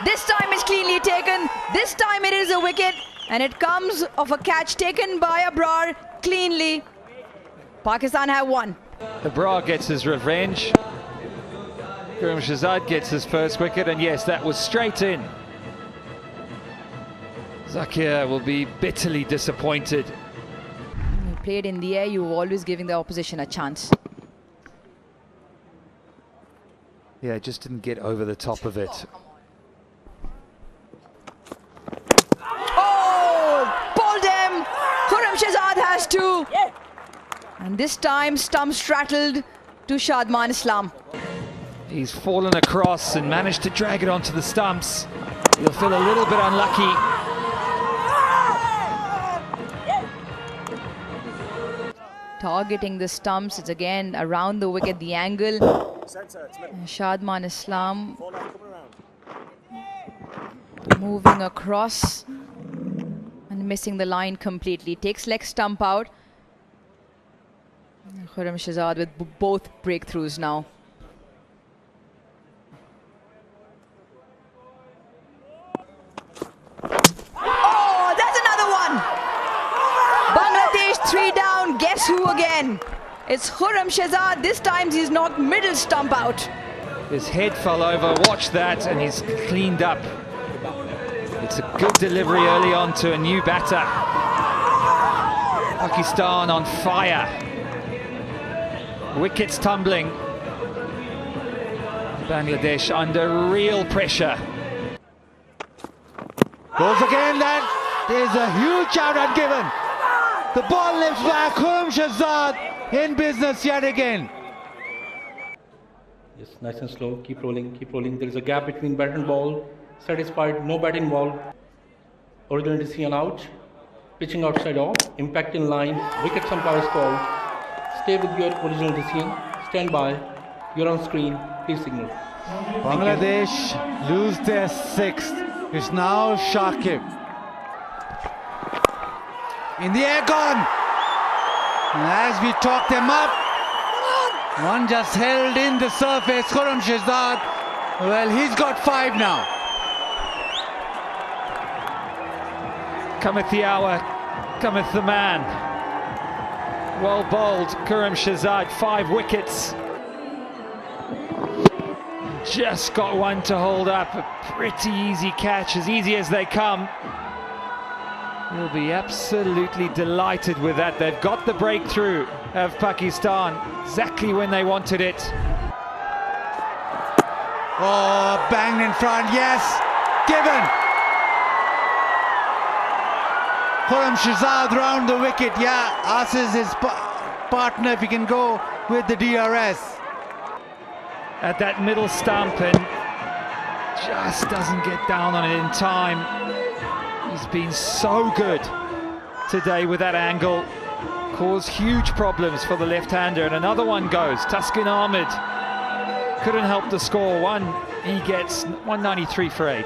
This time it's cleanly taken. This time it is a wicket, and it comes of a catch taken by Abrar cleanly. Pakistan have won. Abrar gets his revenge. Huram Shehzad gets his first wicket, and yes, that was straight in. Zakir will be bitterly disappointed. You played in the air, you were always giving the opposition a chance. Yeah, just didn't get over the top of it. Oh, pulled him. Huram Shehzad has two. And this time stump straddled to Shadman Islam. He's fallen across and managed to drag it onto the stumps. He'll feel a little bit unlucky. Targeting the stumps, it's again around the wicket, the angle. Shadman Islam moving across and missing the line completely. Takes leg stump out. Huram Shehzad with both breakthroughs now. Oh, that's another one! Bangladesh 3 down. Guess who again? It's Huram Shehzad. This time he's knocked middle stump out. His head fell over, watch that, and he's cleaned up. It's a good delivery early on to a new batter. Pakistan on fire. Wickets tumbling. Bangladesh under real pressure. Goes again, that is a huge out and given. The ball lifts back, Huram Shehzad in business yet again. Yes, nice and slow, keep rolling, keep rolling. There is a gap between bat and ball. Satisfied, no bat involved. Original decision out. Pitching outside off, impact in line, wicket umpire is called. Stay with your original decision, stand by, you're on screen, please signal. Bangladesh lose their sixth. It's now Shakib. In the air, gone. And as we talk them up, one just held in the surface. Huram Shehzad, well, he's got 5 now. Cometh the hour, cometh the man. Well bowled, Huram Shehzad, 5 wickets. Just got one to hold up, a pretty easy catch, as easy as they come. He'll be absolutely delighted with that. They've got the breakthrough of Pakistan exactly when they wanted it. Oh, banged in front, yes, given. Huram Shehzad round the wicket, yeah, asks his partner if he can go with the DRS. At that middle stump and just doesn't get down on it in time. He's been so good today with that angle. Caused huge problems for the left-hander, and another one goes. Taskin Ahmed couldn't help the score. He gets 193 for 8.